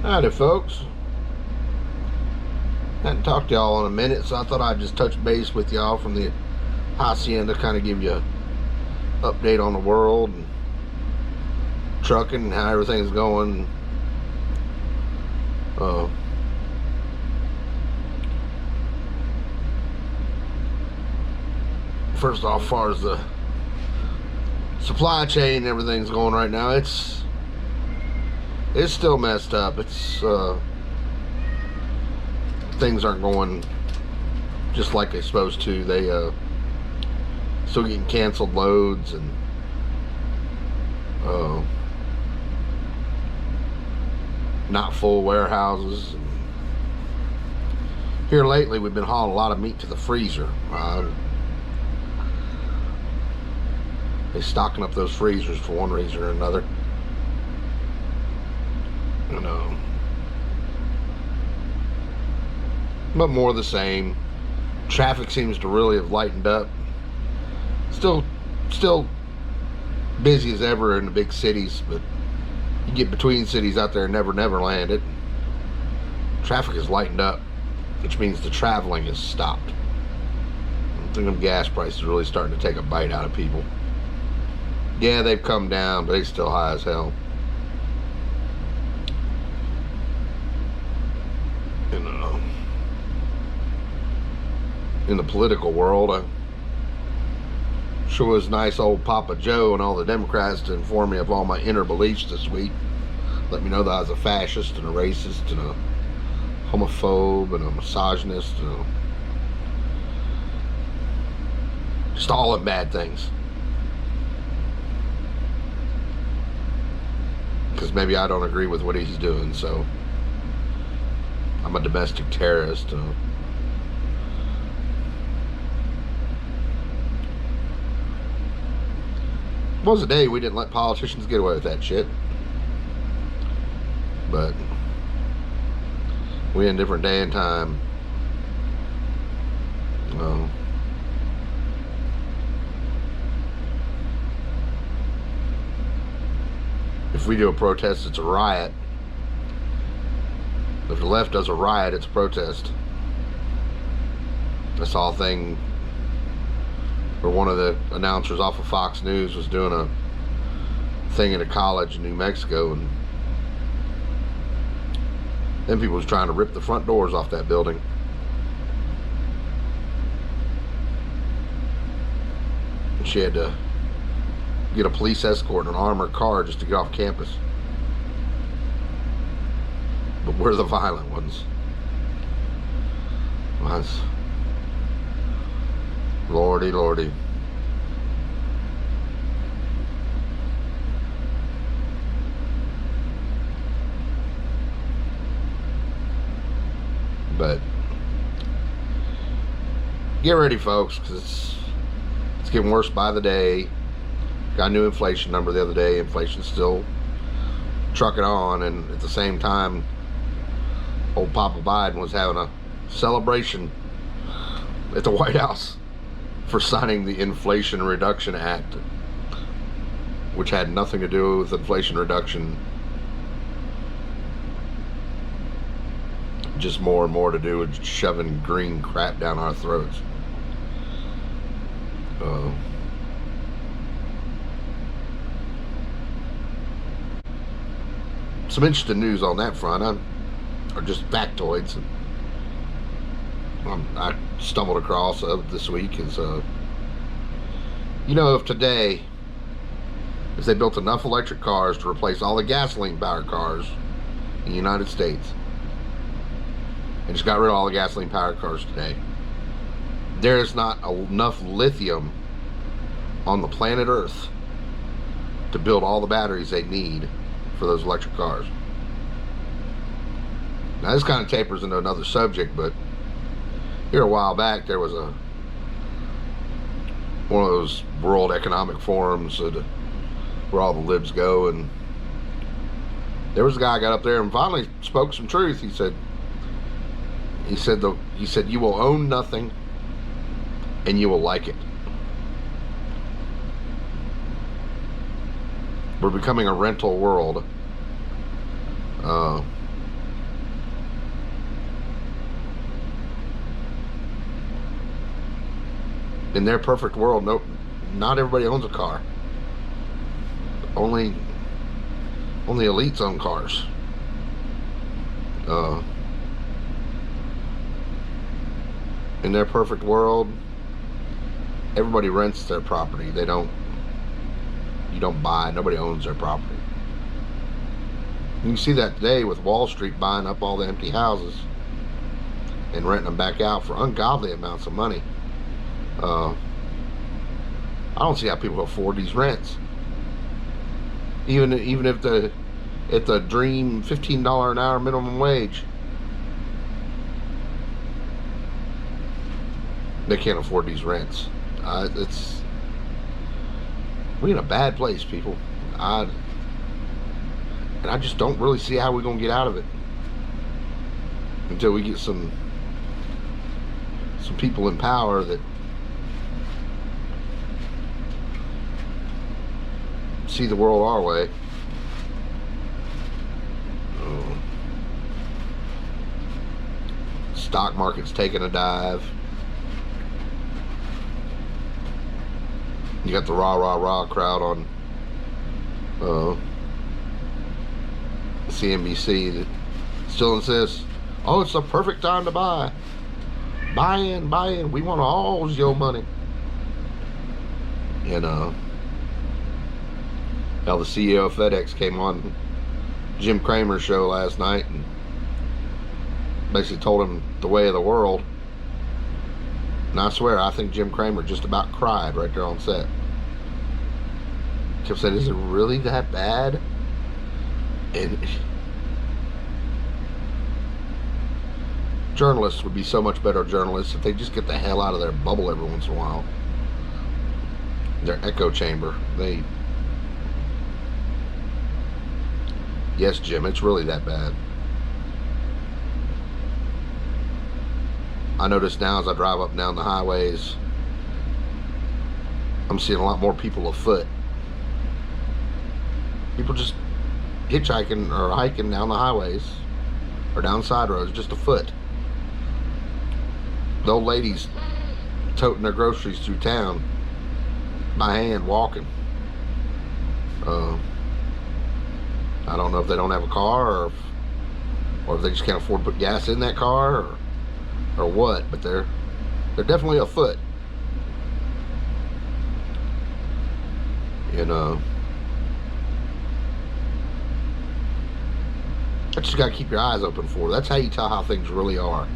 Howdy, folks. Hadn't talked to y'all in a minute, so I thought I'd just touch base with y'all from the Hacienda, kind of give you an update on the world and trucking and how everything's going. First off, as far as the supply chain and everything's going right now, it's still messed up. Things aren't going just like they're supposed to. They still getting canceled loads and not full warehouses. And here lately, we've been hauling a lot of meat to the freezer. They're stocking up those freezers for one reason or another. But more of the same. Traffic seems to really have lightened up. Still busy as ever in the big cities, but you get between cities out there, never landed. Traffic has lightened up, which means the traveling has stopped. I think them gas prices are really starting to take a bite out of people. Yeah, they've come down, but they're still high as hell. In the political world, I sure was nice old Papa Joe and all the Democrats to inform me of all my inner beliefs this week. Let me know that I was a fascist and a racist and a homophobe and a misogynist and just all of bad things. Because maybe I don't agree with what he's doing, so I'm a domestic terrorist. Was a day we didn't let politicians get away with that shit, but we're in a different day and time. If we do a protest, it's a riot. If the left does a riot, it's a protest. I saw a thing where one of the announcers off of Fox News was doing a thing at a college in New Mexico, and then people was trying to rip the front doors off that building. And she had to get a police escort in an armored car just to get off campus. But we're the violent ones. Lordy. But get ready, folks, because it's getting worse by the day. Got a new inflation number the other day. Inflation's still trucking on, and at the same time, old Papa Biden was having a celebration at the White House for signing the Inflation Reduction Act, which had nothing to do with inflation reduction, just more and more to do with shoving green crap down our throats. Some interesting news on that front, or just factoids I stumbled across this week is, if today, if they built enough electric cars to replace all the gasoline-powered cars in the United States, and just got rid of all the gasoline-powered cars today, there is not enough lithium on the planet Earth to build all the batteries they need for those electric cars. Now, this kind of tapers into another subject, but here a while back, there was one of those World Economic Forums where all the libs go, and there was a guy got up there and finally spoke some truth. He said you will own nothing and you will like it. We're becoming a rental world. In their perfect world, no, not everybody owns a car. Only elites own cars. In their perfect world, everybody rents their property. You don't buy. Nobody owns their property. You see that today with Wall Street buying up all the empty houses and renting them back out for ungodly amounts of money. I don't see how people afford these rents. Even if the dream $15 an hour minimum wage, they can't afford these rents. We're in a bad place, people. And I just don't really see how we're gonna get out of it until we get some people in power that see the world our way. Stock market's taking a dive. You got the rah crowd on CNBC that still insists, oh, it's the perfect time to buy. Buy in. We want all your money. And now the CEO of FedEx came on Jim Cramer's show last night and basically told him the way of the world. And I swear, I think Jim Cramer just about cried right there on set. Kept saying, is it really that bad? And journalists would be so much better journalists if they just get the hell out of their bubble every once in a while. Their echo chamber. Yes, Jim, it's really that bad. I notice now as I drive up and down the highways, I'm seeing a lot more people afoot. People just hitchhiking or hiking down the highways or down side roads just afoot. The old ladies toting their groceries through town by hand, walking. I don't know if they don't have a car or if they just can't afford to put gas in that car or what, but they're definitely afoot. And that's just got to keep your eyes open for. That's how you tell how things really are.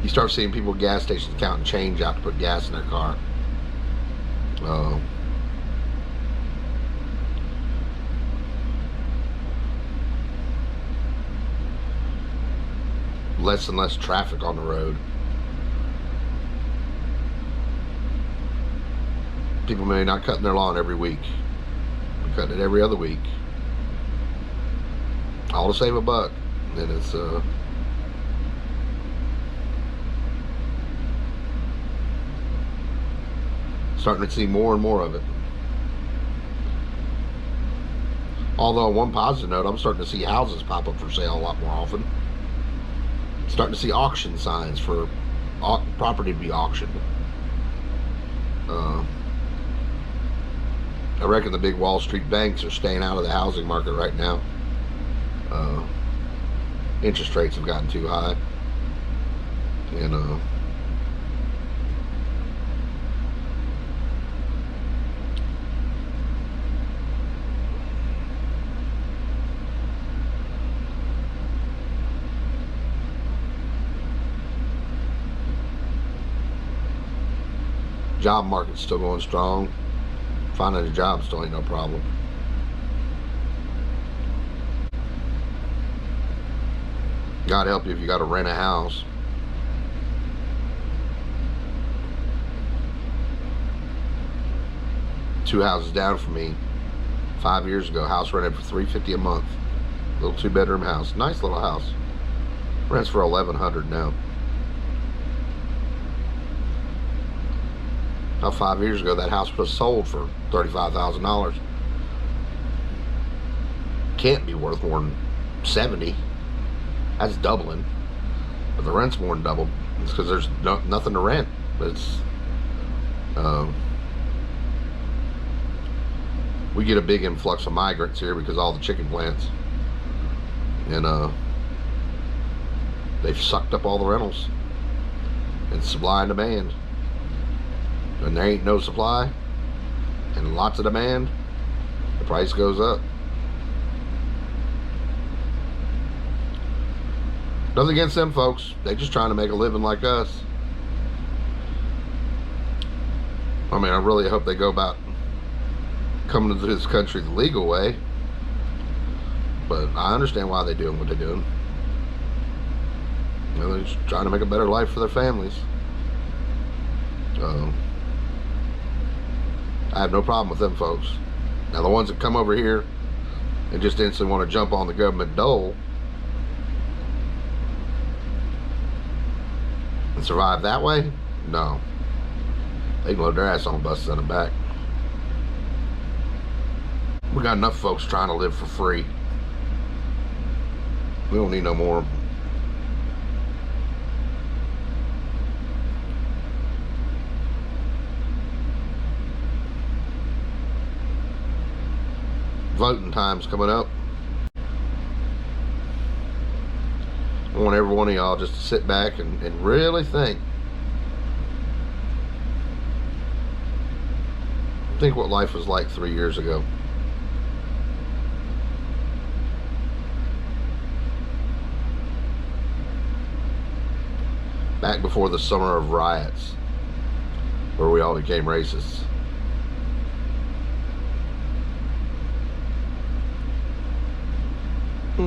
You start seeing people at gas stations counting change out to put gas in their car. Less and less traffic on the road. People may not cutting their lawn every week. They're cutting it every other week. All to save a buck. And it's starting to see more and more of it. Although on one positive note, I'm starting to see houses pop up for sale a lot more often. Starting to see auction signs for property to be auctioned. I reckon the big Wall Street banks are staying out of the housing market right now. Interest rates have gotten too high. And job market's still going strong. Finding a job still ain't no problem. God help you if you got to rent a house. Two houses down from me 5 years ago, house rented for $350 a month. Little 2-bedroom house. Nice little house. Rents for $1,100 now. Now 5 years ago that house was sold for $35,000. Can't be worth more than $70,000. That's doubling. but the rent's more than doubled. It's because there's nothing to rent. It's we get a big influx of migrants here because of all the chicken plants, and they've sucked up all the rentals. It's supply and demand, and there ain't no supply and lots of demand, the price goes up. Nothing against them folks, they just trying to make a living like us. I mean, I really hope they go about coming into this country the legal way, but I understand why they're doing what they're doing. You know, they're just trying to make a better life for their families. I have no problem with them folks. Now, the ones that come over here and just instantly want to jump on the government dole and survive that way, no. They can load their ass on a bus and send them back. We got enough folks trying to live for free. We don't need no more. Voting time's coming up. I want every one of y'all just to sit back and really think. Think what life was like 3 years ago. Back before the summer of riots, where we all became racists.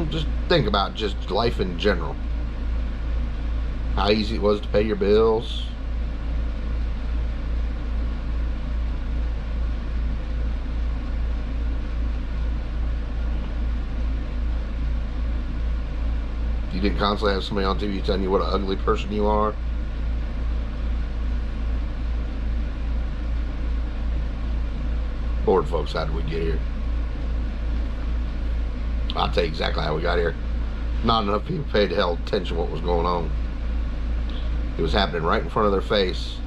Just think about just life in general. How easy it was to pay your bills. You didn't constantly have somebody on TV telling you what an ugly person you are. Lord, folks, how did we get here? I'll tell you exactly how we got here. Not enough people paid hell attention to what was going on. It was happening right in front of their face,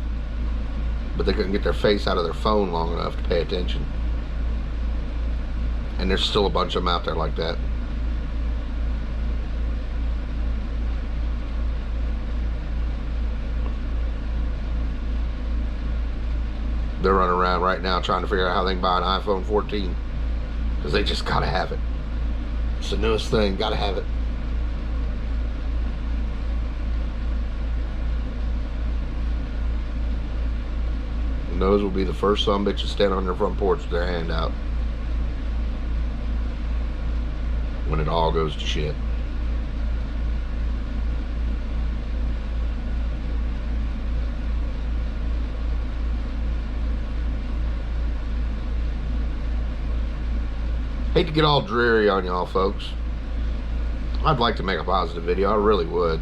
but they couldn't get their face out of their phone long enough to pay attention. And there's still a bunch of them out there like that. They're running around right now trying to figure out how they can buy an iPhone 14 because they just gotta have it. It's the newest thing, gotta have it. And those will be the first son bitches standing on their front porch with their hand out when it all goes to shit. Hate to get all dreary on y'all folks. I'd like to make a positive video, I really would.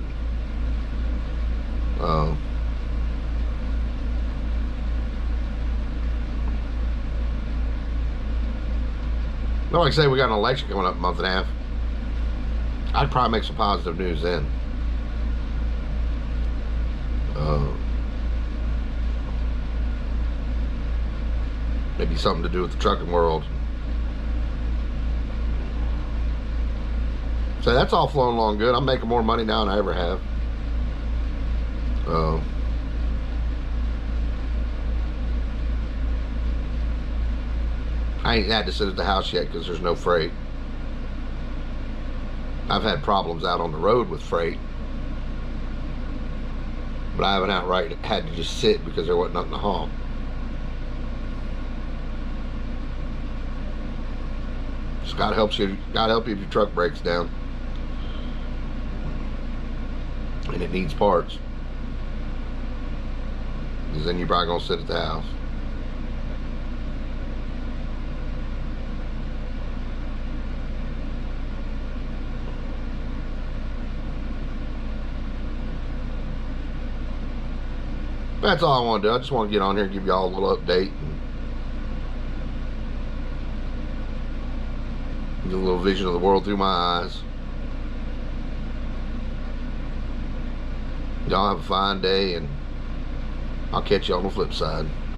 Like I say, we got an election coming up in a month and a half. I'd probably make some positive news then. Maybe something to do with the trucking world. So that's all flowing along good. I'm making more money now than I ever have. I ain't had to sit at the house yet because there's no freight. I've had problems out on the road with freight, but I haven't outright had to just sit because there wasn't nothing to haul. Just God helps you. God help you if your truck breaks down and it needs parts, because then you're probably gonna sit at the house. That's all I want to do. I just want to get on here and give y'all a little update and get a little vision of the world through my eyes. Y'all have a fine day, and I'll catch you on the flip side.